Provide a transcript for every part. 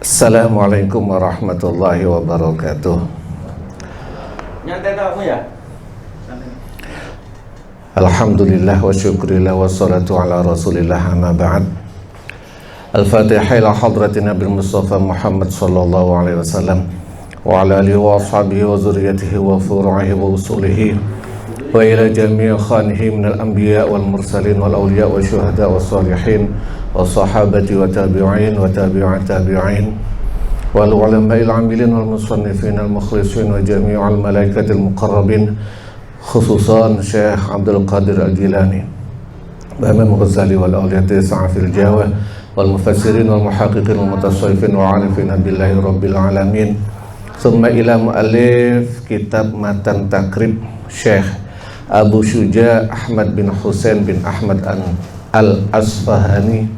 Assalamualaikum warahmatullahi wabarakatuh. Nyantai kamu ya? Alhamdulillah wa syukurillah wa salatu ala rasulillah amma ba'd. Al-Fatihah ila hadratin Nabi Mustafa Muhammad sallallahu alaihi wasallam wa ala alihi wa ashabihi wa zuriyatihi wa furu'ihi wa usulihi wa ila jami'i khanihi minal anbiya wal mursalin wal awliya wa syuhada wa salihin wa sahabati wa tabi'in wa tabi'at tabi'in wal ulama'il amilin wal musannifin al mukhlisin wa jami'al malaikatil muqarrabin khususan Syekh Abdul Qadir Al-Jilani wa Imam Ghazali wal awliyati sa'afil jawa wal mufassirin wal muhaqqiqin wal mutasawwifin wa arifin billahi rabbil alamin. Summa ila mu'allif kitab Matan Takrib Syekh Abu Syuja Ahmad bin Husain bin Ahmad Al-Asfahani,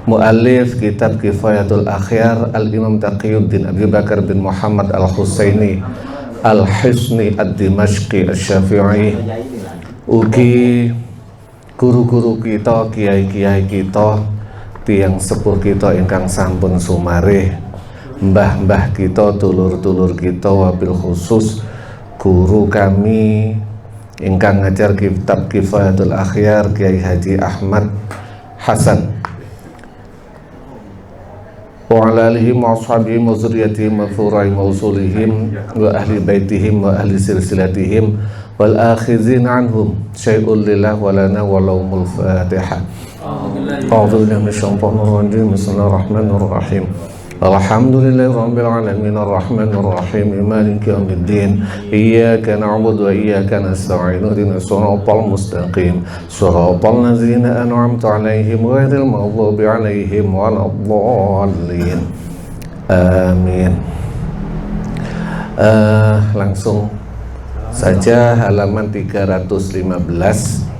mu'allif kitab Kifayatul Akhyar Al-Imam Taqiyuddin Abi Bakar bin Muhammad Al-Husaini Al-Hisni Ad-Dimashqi Asy-Syafi'i. Ugi guru-guru kita, kiai-kiai kita, tiang sepuh kita ingkang sampun sumareh, mbah-mbah kita, dulur-dulur kita, wabil khusus guru kami ingkang ngajar kitab Kifayatul Akhyar Kiai Haji Ahmad Hasan wa ala alihi wa ashabihim wa zurriyatihim wa furai mausulihim wa ahli baitihim wa ahli silsilatihim wal akhizin anhum syai'un lillah wa lana wa lahumul fatihah. A'udzu billahi minasyaitonir rajim. Bismillahirrahmanirrahim. Alhamdulillahi rabbil alamin arrahmanir rahim maliki yaumiddin iyyaka na'budu wa iyyaka nasta'in ihdinas siratal mustaqim siratal ladzina an'amta 'alaihim ghairil maghdubi 'alaihim waladdallin. Amin. Langsung saja halaman 315.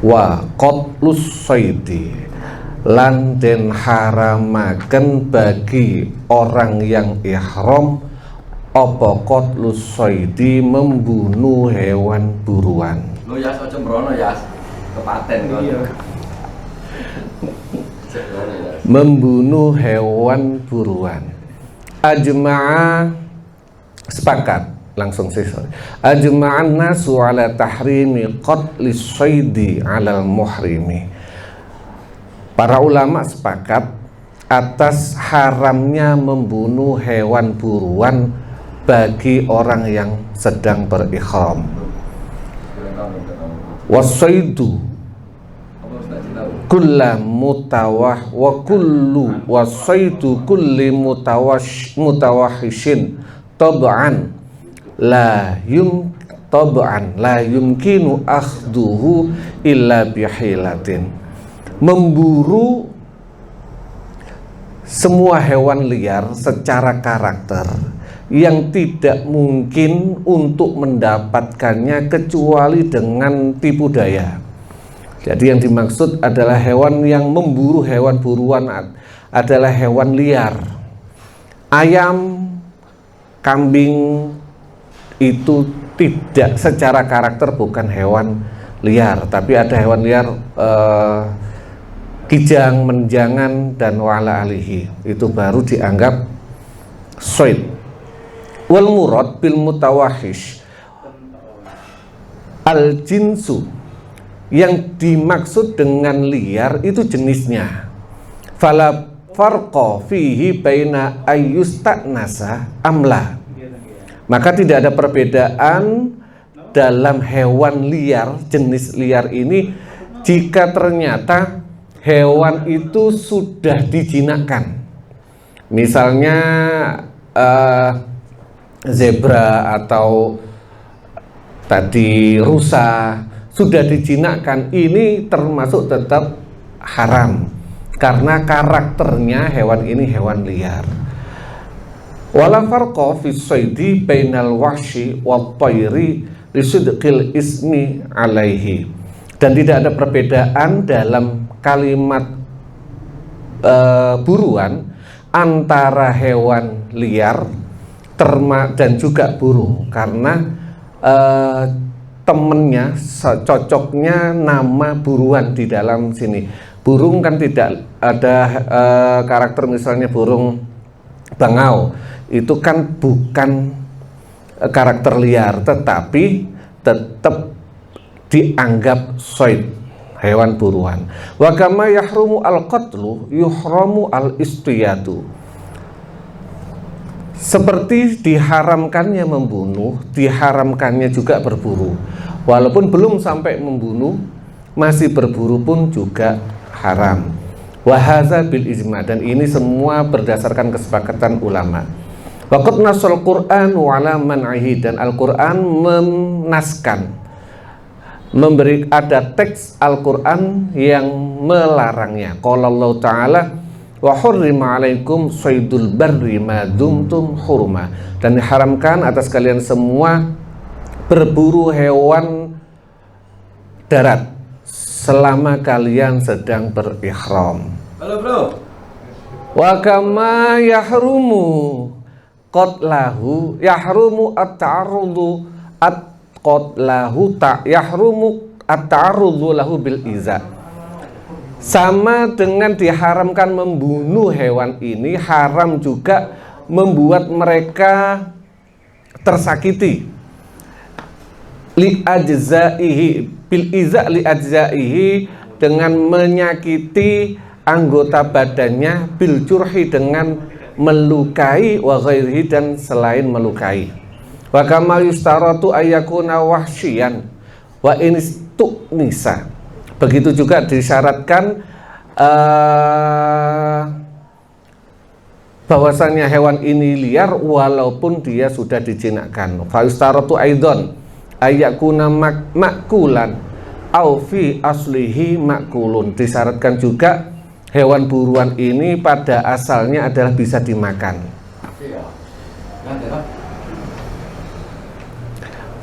Wa qatlus saidi, lan den haramaken bagi orang yang ihram apa qatlus saidi, membunuh hewan buruan. Lo ya aja mbrono ya. Kepaten kok. Iya. Membunuh hewan buruan. Ajma'a, sepakat. Langsung sih, sorry. Ajma'an nasu ala tahrimi qatlis saidi alal muhrimi. Para ulama sepakat atas haramnya membunuh hewan buruan bagi orang yang sedang berihram. Wasaidu kullu mutawah wa kullu wasaidu kulli mutawahishin tab'an la yumkinu akhduhu illa bihilatin. Memburu semua hewan liar secara karakter yang tidak mungkin untuk mendapatkannya kecuali dengan tipu daya. Jadi yang dimaksud adalah hewan yang memburu hewan buruan adalah hewan liar. Ayam, kambing itu tidak secara karakter bukan hewan liar, tapi ada hewan liar kijang, menjangan, dan wala alihi, itu baru dianggap soid. Wal murad bil mutawahish al jinsu, yang dimaksud dengan liar itu jenisnya. Fala farqa fihi baina ayyustanasa amla, maka tidak ada perbedaan dalam hewan liar, jenis liar ini, jika ternyata hewan itu sudah dijinakkan. Misalnya zebra atau tadi rusa sudah dijinakkan, ini termasuk tetap haram karena karakternya hewan ini hewan liar. Wala farqa fi saidi bainal wahshi wat tayri lisidqil ismi alaihi, dan tidak ada perbedaan dalam kalimat buruan antara hewan liar dan juga burung, karena temennya cocoknya nama buruan di dalam sini. Burung kan tidak ada karakter, misalnya burung bangau itu kan bukan karakter liar, tetapi tetap dianggap soid, hewan buruan. Wa kama yahrumu al-qatlu yuhramu al-istiyatu. Seperti diharamkannya membunuh, diharamkannya juga berburu. Walaupun belum sampai membunuh, masih berburu pun juga haram. Wahaza bil ijma, dan ini semua berdasarkan kesepakatan ulama. Waqad nasal Qur'an wa ala man'ihi, dan Al-Qur'an menaskan, ada teks Al-Qur'an yang melarangnya. Qala Allah Ta'ala wa hurrima alaikum saydul barri ma dumtum hurma, dan diharamkan atas kalian semua berburu hewan darat selama kalian sedang berihram. Halo bro. Wa kama yahrumu qatlahu yahrumu at-ta'arrudu at-qatlahu yahrumu at-ta'arrudu lahu bil iza. Sama dengan diharamkan membunuh hewan ini, haram juga membuat mereka tersakiti. Li ajzaihi bil iza, li ajzaihi, dengan menyakiti anggota badannya, bil jurhi, dengan melukai, wa ghairihi, dan selain melukai. Wa kama yustaratu ayyakuna wahsyian wa inistu'nisa, begitu juga disyaratkan bahwasanya hewan ini liar walaupun dia sudah dijinakkan. Fa yustaratu aidon ayakuna makulan au fi aslihi makulun, disyaratkan juga hewan buruan ini pada asalnya adalah bisa dimakan.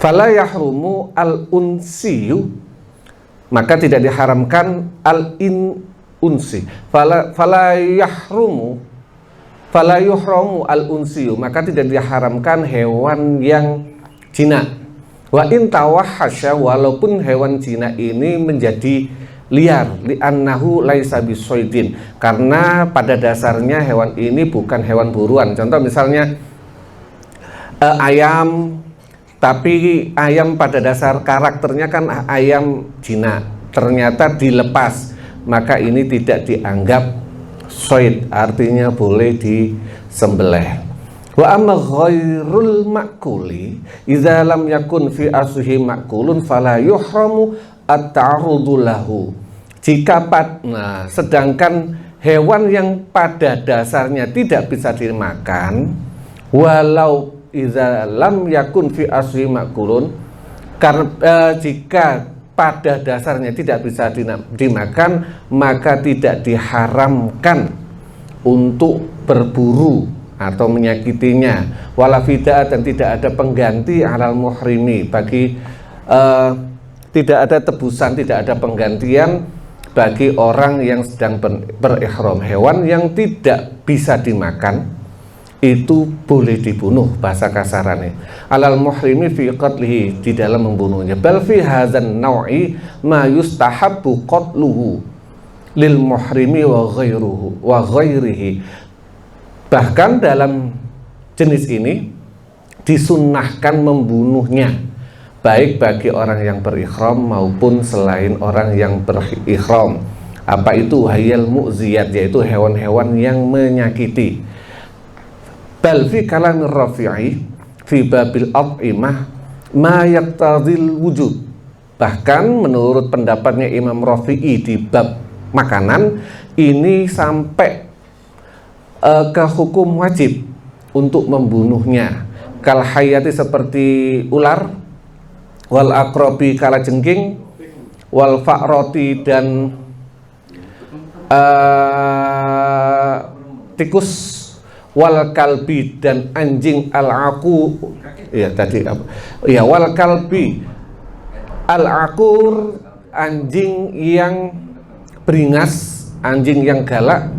Fala yahrumu al-unsiyu, maka tidak diharamkan al-unsi. Fala yuhramu al-unsiyu, maka tidak diharamkan hewan yang jinak. Wa in tawahhasya, walaupun hewan jinak ini menjadi liar, li'annahu laisa bisoidin, karena pada dasarnya hewan ini bukan hewan buruan. Contoh misalnya ayam, tapi ayam pada dasar karakternya kan ayam jinak, ternyata dilepas, maka ini tidak dianggap soid, artinya boleh disembelih. Wa amma ghairul ma'kuli idza lam yakun fi aslihi ma'kulun fala yuhramu at-ta'arrudu lahu. Sedangkan hewan yang pada dasarnya tidak bisa dimakan, walau idza lam yakun fi aslihi ma'kulun, karena jika pada dasarnya tidak bisa dimakan, maka tidak diharamkan untuk berburu atau menyakitinya. Wala fida, dan tidak ada pengganti alal muhrimi, bagi tidak ada tebusan, tidak ada penggantian bagi orang yang sedang berihram. Hewan yang tidak bisa dimakan itu boleh dibunuh, bahasa kasarannya. Alal muhrimi fi qatlihi, di dalam membunuhnya. Bal fi hadzan nau'i ma yustahabbu qatluhu lil muhrimi wa ghairihi. Bahkan dalam jenis ini disunnahkan membunuhnya, baik bagi orang yang berihram maupun selain orang yang berihram. Apa itu? Hayal mu'ziyat, yaitu hewan-hewan yang menyakiti. Bal fi kalamir rafi'i fi babil at'imah ma yaqtadil wujud. Bahkan menurut pendapatnya Imam Rafi'i di bab makanan ini sampai ke hukum wajib untuk membunuhnya. Kal hayati, seperti ular, wal akrobi, kalajengking, wal fa'roti, dan tikus, wal kalbi, dan anjing, al-aku, ya tadi apa? Ya, wal kalbi, al-akur, anjing yang beringas, anjing yang galak,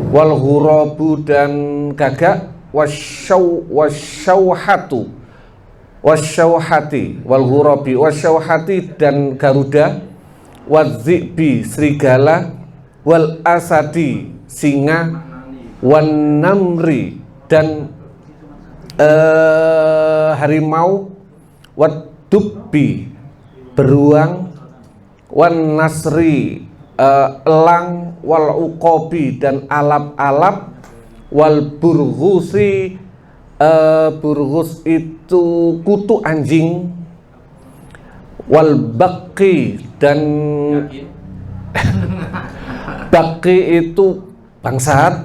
wal ghurabu, dan gagak, wasyauhati, wal ghurabi, wasyauhati, dan garuda, wadzibi, serigala, wal asadi singa, wan namri dan harimau, wat dubbi beruang, wan nasri elang, wal uqobi dan alap-alap, wal burghusi burghus itu kutu anjing, wal baqi dan baqi itu bangsat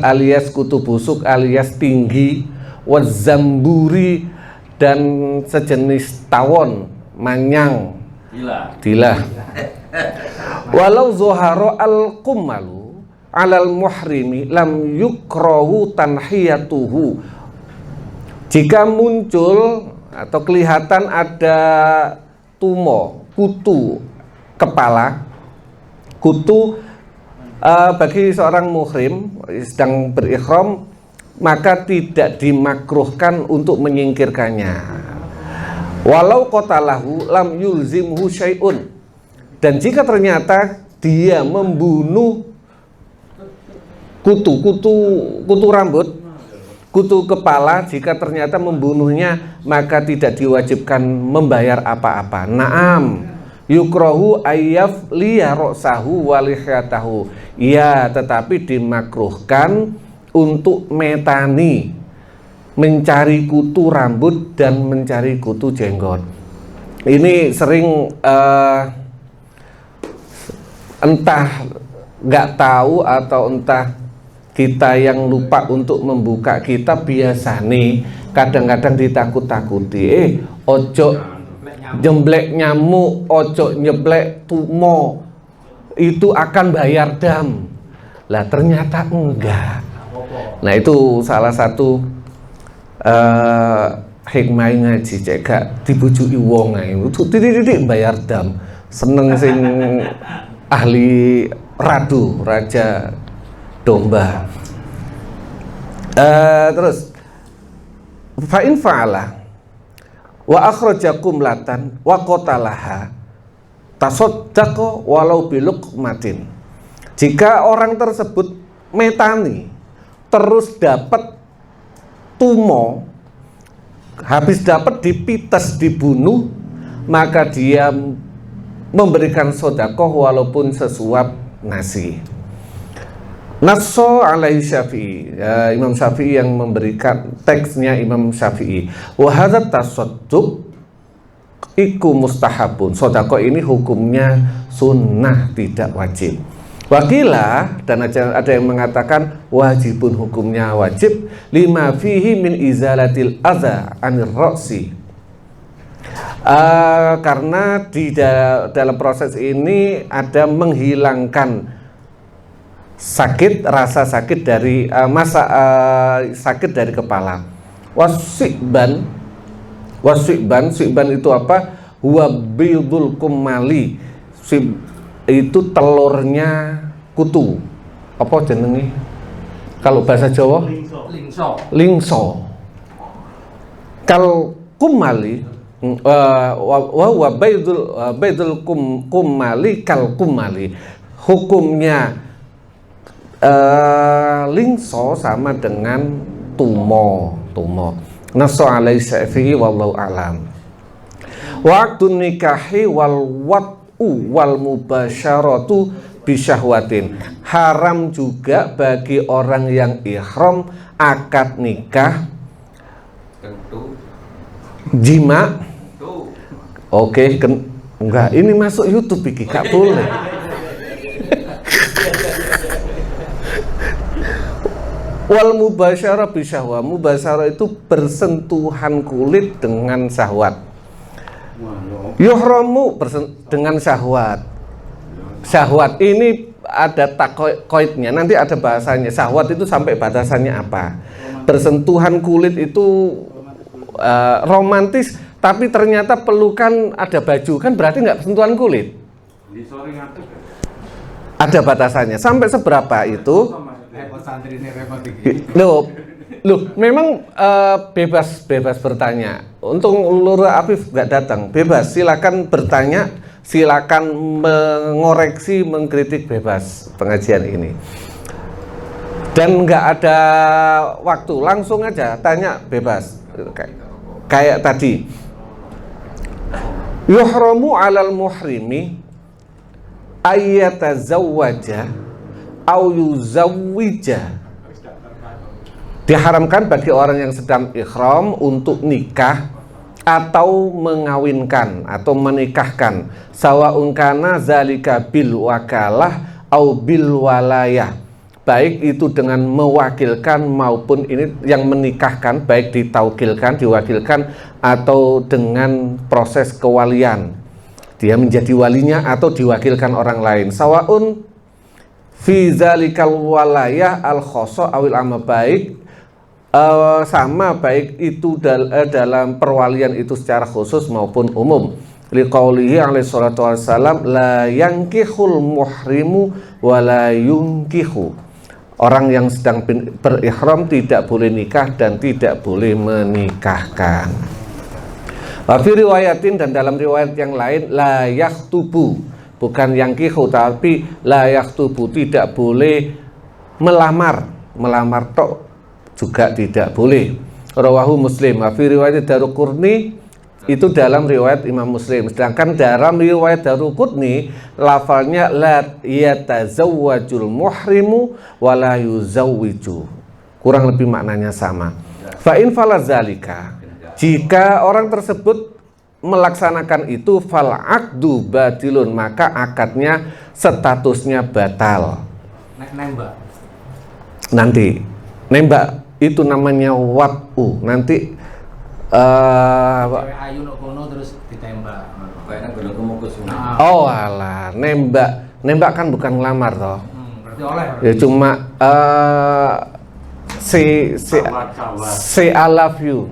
alias kutu busuk alias tinggi, wal zamburi dan sejenis tawon, manyang, dilah. Walau zoharo al-kummalu alal muhrimi lam yukrahu tanhiyatuhu. Jika muncul atau kelihatan ada tumo, kutu kepala, kutu bagi seorang muhrim sedang berikhram, maka tidak dimakruhkan untuk menyingkirkannya. Walau qatalahu lam yulzimhu syai'un. Dan jika ternyata dia membunuh kutu rambut, kutu kepala, jika ternyata membunuhnya maka tidak diwajibkan membayar apa-apa. Naam yukrahu ayyaf liya ra'sahu wa lihyatahu. Ya, tetapi dimakruhkan untuk metani, mencari kutu rambut dan mencari kutu jenggot. Ini sering entah nggak tahu atau entah kita yang lupa untuk membuka kitab, biasa nih kadang-kadang ditakut-takuti, ojo jemblek nyamuk, ojo nyeblek tumo, itu akan bayar dam. Lah ternyata enggak. Nah itu salah satu hikmah ngaji, cek gak dibujuki wong ae titik-titik bayar dam. Seneng sing ahli radu, raja domba. Terus fa'in fa'ala wa akhrajakum latan wa qatalaha tasaddaqa walau biluqmatin. Jika orang tersebut metani terus dapat tumo, habis dapat dipites, dibunuh, maka dia memberikan sedekah walaupun sesuap nasi. Nasso alaihi Syafi'i, Imam Syafi'i yang memberikan teksnya, Imam Syafi'i. Wa hadzat tasadduq iku mustahabun. Sedekah ini hukumnya sunnah, tidak wajib. Wakilah, dan ada yang mengatakan wajibun, hukumnya wajib, lima fihi min izalatil adza anir ra'si. Karena di dalam proses ini ada menghilangkan sakit, rasa sakit dari sakit dari kepala. Wasikban itu apa? Huwa bidul kumali. Itu telurnya kutu. Apa jenenge? Kalau bahasa Jawa? Lingso. Kal kumali wa baidul kumali kal kumali. Hukumnya lingso sama dengan tumo. Nasu alaihi Syafi'i wallahu a'lam. Waktu nikahi wal wal mubasyaratu bisyahwatin. Haram juga bagi orang yang ihram akad nikah jima. Oke, enggak, ini masuk YouTube iki, gak boleh. Wal mubasyarah bisyahwa. Mubasyarah itu bersentuhan kulit dengan syahwat. Yuhramu dengan syahwat. Syahwat ini ada takoidnya, nanti ada bahasanya. Syahwat itu sampai batasannya apa? Bersentuhan kulit itu romantis, tapi ternyata pelukan ada baju, kan berarti nggak bersentuhan kulit. Ada batasannya. Sampai seberapa itu? Loh, memang bebas bertanya. Untung Lurah Afif nggak datang. Bebas, silakan bertanya silakan mengoreksi, mengkritik bebas pengajian ini. Dan nggak ada waktu, langsung aja tanya bebas. Kayak tadi, yuhramu 'alal muhrimi ayyatazawwaja au yuzawwija. Diharamkan bagi orang yang sedang ihram untuk nikah atau mengawinkan atau menikahkan, sawaun kana zalika bil wakalah au bil walayah, baik itu dengan mewakilkan maupun ini yang menikahkan, baik ditaukilkan, diwakilkan atau dengan proses kewalian, dia menjadi walinya atau diwakilkan orang lain. Sawaun fi zalikal walayah al khoso awil amma, baik sama baik itu dalam perwalian itu secara khusus maupun umum. Liqaulihi alaihi salatu wassalam, la yankihul muhrimu wa la yunkihu. Orang yang sedang berihram tidak boleh nikah dan tidak boleh menikahkan. Wa fi riwayatin, dan dalam riwayat yang lain, la yakhtubu, bukan yankihu tapi la yakhtubu, tidak boleh melamar. Melamar tok juga tidak boleh. Rawahu Muslim. Fi riwayat Daruqutni, itu dalam riwayat Imam Muslim. Sedangkan dalam riwayat Daruqutni lafalnya la yatazawwajul muhrimu wa la yuzawwiju. Kurang lebih maknanya sama. Fa in falazalika, jika orang tersebut melaksanakan itu, fal aqdu batilun, maka akadnya statusnya batal. Nembak. Nanti nembak itu namanya wat'u. Nanti Cewek ayu nok kono terus ditembak. Kayaknya belum kemukus. oh alah, nembak kan bukan ngelamar toh. Berarti oleh. Ya cuma say I love you.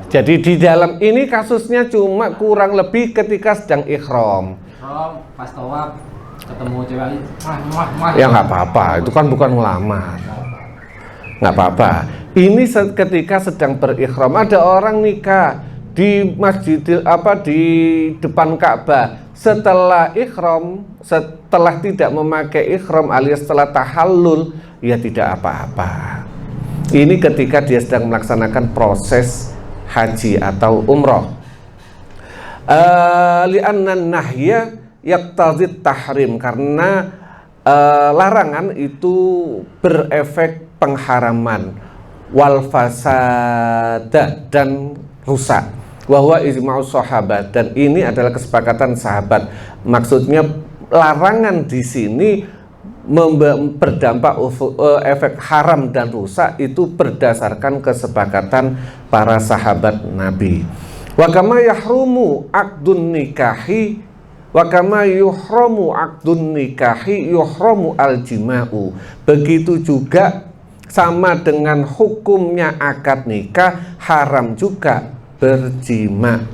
Jadi di dalam ini kasusnya cuma kurang lebih ketika sedang ihram. Pas tawaf ketemu cewek ayu, Ya nggak apa-apa, itu kan bukan ngelamar. Nggak apa-apa. Ini ketika sedang berihram, ada orang nikah di masjidil di depan Ka'bah. Setelah ihram, setelah tidak memakai ihram alias setelah tahallul, ya tidak apa-apa. Ini ketika dia sedang melaksanakan proses haji atau umroh. Li'anna nahya yaqtadhi tahrim, karena larangan itu berefek pengharaman, wal fasada, dan rusak, bahwa ijma'u sahabat, dan ini adalah kesepakatan sahabat. Maksudnya larangan di sini berdampak efek haram dan rusak itu berdasarkan kesepakatan para sahabat Nabi. Wa kama yahrumu aqdun nikahi wa kama yuhramu aqdun nikahi yuhramu aljima'u. Begitu juga sama dengan hukumnya akad nikah, haram juga berjima.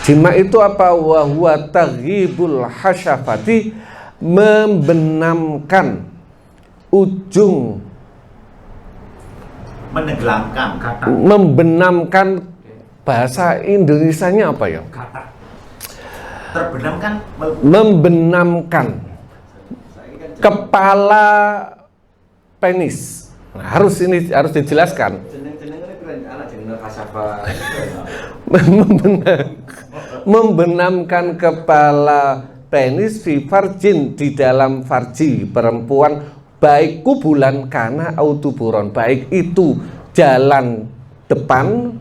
Jima itu apa? Wa huwa taghibul hasyafati, membenamkan ujung, menenggelamkan kata. Membenamkan, bahasa Indonesianya apa ya? Kata. Terbenamkan, membenamkan kepala penis. Nah, harus dijelaskan. Membenamkan kepala penis fi farjin, di dalam farji perempuan, baik kubulan kana autuburon, baik itu jalan depan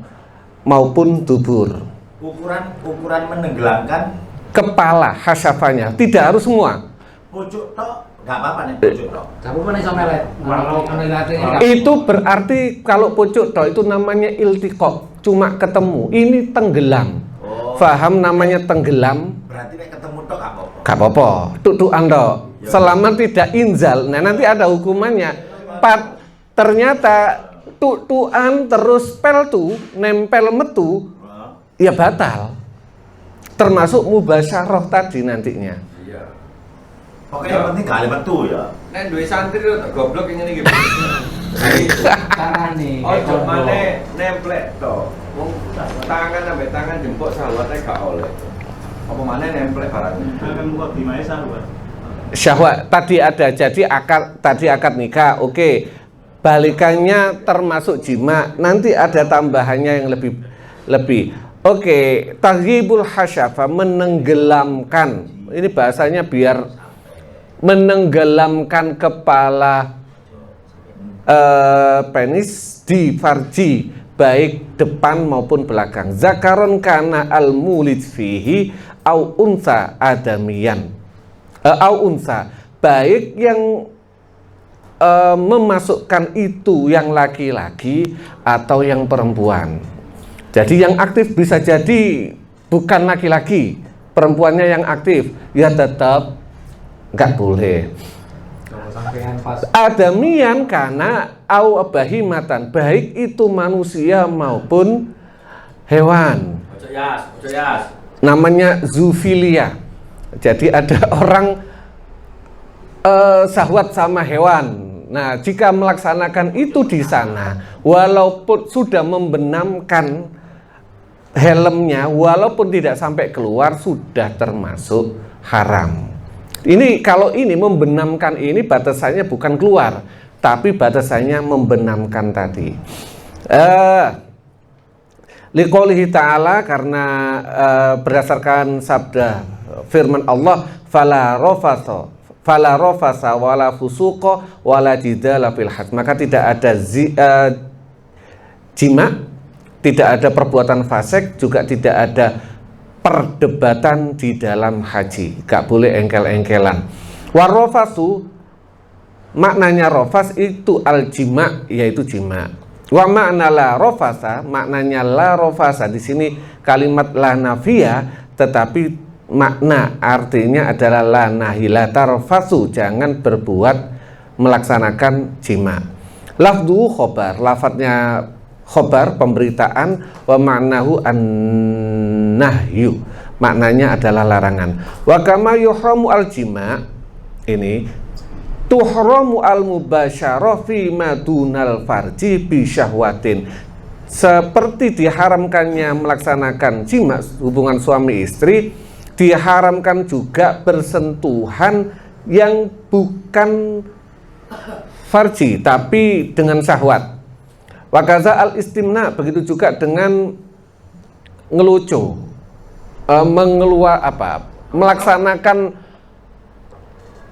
maupun dubur. Ukuran menenggelamkan Kepala hasyafanya, tidak harus semua. pucuk tok nggak apa-apa nih, pucuk tok. Kamu mana iso melet? Itu berarti kalau pucuk tok itu namanya iltiqo, cuma ketemu. Ini tenggelam. Faham namanya tenggelam? Berarti nek ketemu tok nggak apa-apa. Gak apa-apa, tutukan tok. Selama tidak inzal. Nah, nanti ada hukumannya. Ternyata tutuan terus peltu, nempel metu, ya batal. Termasuk mubasyarah tadi nantinya. Iya. Oke, yang penting gak ada metu ya. Nek duwe santri itu goblok yang ngene iki. Carane. Ojo maneh nemplek to. Wong tangan sampe tangan jempuk sahabatnya gak oleh. Apa mana nempel barangnya? Kan kok dimai syahwat. Syahwat tadi ada, jadi akad nikah, oke. Balikannya termasuk jima, nanti ada tambahannya yang lebih. Oke, taghibul hasyafa, menenggelamkan. Ini bahasanya biar menenggelamkan kepala penis di farji, baik depan maupun belakang. Zakaron kana al mulid fihi au unsa adamiyan. Au unsa, baik yang memasukkan itu yang laki-laki atau yang perempuan. Jadi yang aktif bisa jadi bukan laki-laki, perempuannya yang aktif, ya tetap nggak boleh. Adamian karena au bahimatan, baik itu manusia maupun hewan. Ojo yas. Namanya zoofilia. Jadi ada orang syahwat sama hewan. Nah, jika melaksanakan itu di sana, walaupun sudah membenamkan helmnya, walaupun tidak sampai keluar, sudah termasuk haram. Ini kalau ini membenamkan ini batasannya bukan keluar, tapi batasannya membenamkan tadi. Liqoulihi ta'ala, karena berdasarkan sabda firman Allah, fala rafasa wala fusuqa wala jidala fil hajj, maka tidak ada jima, tidak ada perbuatan fasik, juga tidak ada perdebatan di dalam haji, gak boleh engkel-engkelan. Warofasu, maknanya rofas itu al-jima, yaitu jima. Wa makna la rofasa, maknanya la rofasa di sini kalimat la nafiyah, tetapi makna artinya adalah la nahila tarfasu, jangan berbuat melaksanakan jima. Lafdu khobar, lafadznya khobar pemberitaan, wa maknahu an-nahyu, maknanya adalah larangan. Wa kama yuhramu al-jima, ini tuhramu al-mubasyarah fi madunal farji bi syahwatin, seperti diharamkannya melaksanakan jima, hubungan suami istri, diharamkan juga bersentuhan yang bukan farji tapi dengan syahwat. Wakaza al-istimna, begitu juga dengan ngelucu, melaksanakan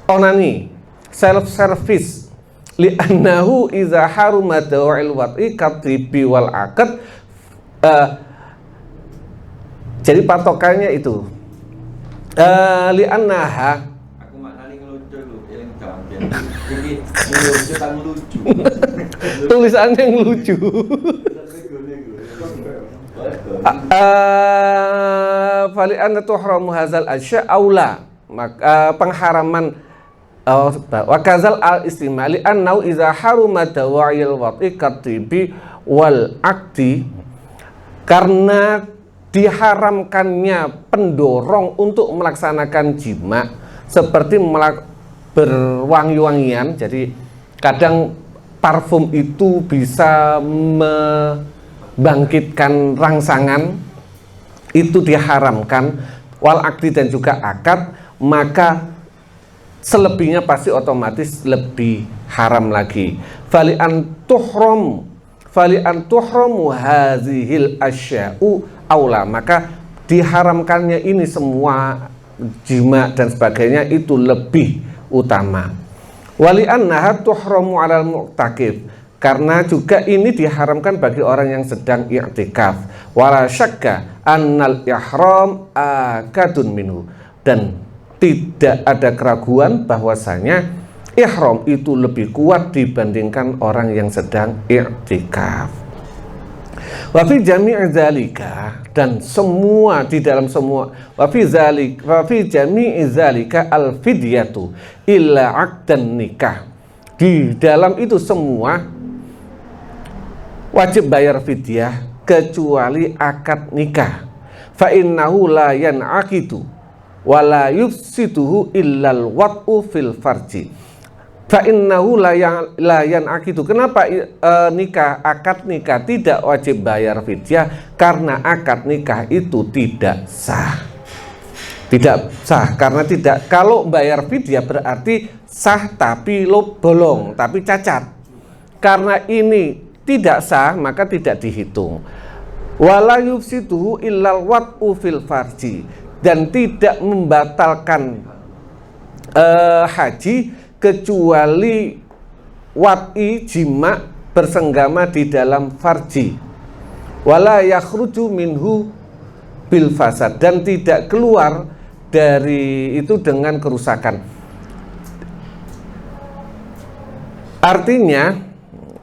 onani, self service, li'annahu iza haruma dawa'il wat'i katibi wal akad. Jadi patokannya itu li'annaha, Aku maknani ngelucu lu, yang jangan jadi ngelucu kan lucu. tulisannya yang lucu. Fali'anna tuhramu hazal asya aula, maka pengharaman wa kazal al-istima li'annau iza haruma dawa'il wat'i katibi wal akdi, karena diharamkannya pendorong untuk melaksanakan jima seperti berwangi-wangian. Jadi kadang parfum itu bisa membangkitkan rangsangan, itu diharamkan, wal akdi dan juga akad, maka selebihnya pasti otomatis lebih haram lagi. Fali an tuhramu hazihil asya'u aula, maka diharamkannya ini semua jima dan sebagainya itu lebih utama. Wali annaha tuhramu alal mu'takif, karena juga ini diharamkan bagi orang yang sedang i'tikaf. Wala syakka annal ihram akadun minhu, dan tidak ada keraguan bahwasanya ihram itu lebih kuat dibandingkan orang yang sedang i'tikaf. Wa fi jami'i dzalika, dan semua di dalam semua, wa fi jami'i dzalika al fidyatu illa 'aqdan nikah, di dalam itu semua wajib bayar fidyah kecuali akad nikah. Fa innahu la yan'aqidu wa la yufsiduhu illal wat'u fil farji. Fa innahu la yan'aqidu, kenapa akad nikah tidak wajib bayar fidyah? Karena akad nikah itu tidak sah. Tidak sah karena tidak, kalau bayar fidyah berarti sah tapi bolong, tapi cacat. Karena ini tidak sah maka tidak dihitung. Wala yufsiduhu illal wat'u fil farji, dan tidak membatalkan haji kecuali wat'i, jima, bersenggama di dalam farji. Wala yakhruju minhu bil fasad, dan tidak keluar dari itu dengan kerusakan. Artinya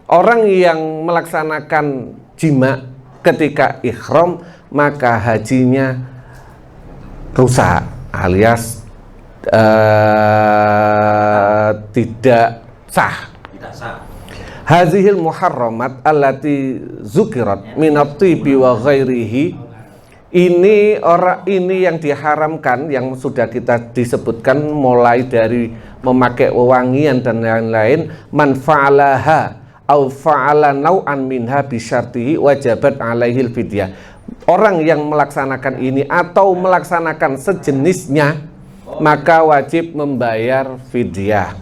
orang yang melaksanakan jima ketika ihram maka hajinya rusak alias tidak sah. Tidak sah. Hazihil muharramat allati zukirat minat tibi wa ghairihi. Ini yang diharamkan yang sudah kita disebutkan mulai dari memakai wewangian dan lain-lain. Man fa'alaha au fa'ala nau'an minha bisyartihi wajabat alaihil fidyah. Orang yang melaksanakan ini atau melaksanakan sejenisnya maka wajib membayar fidyah.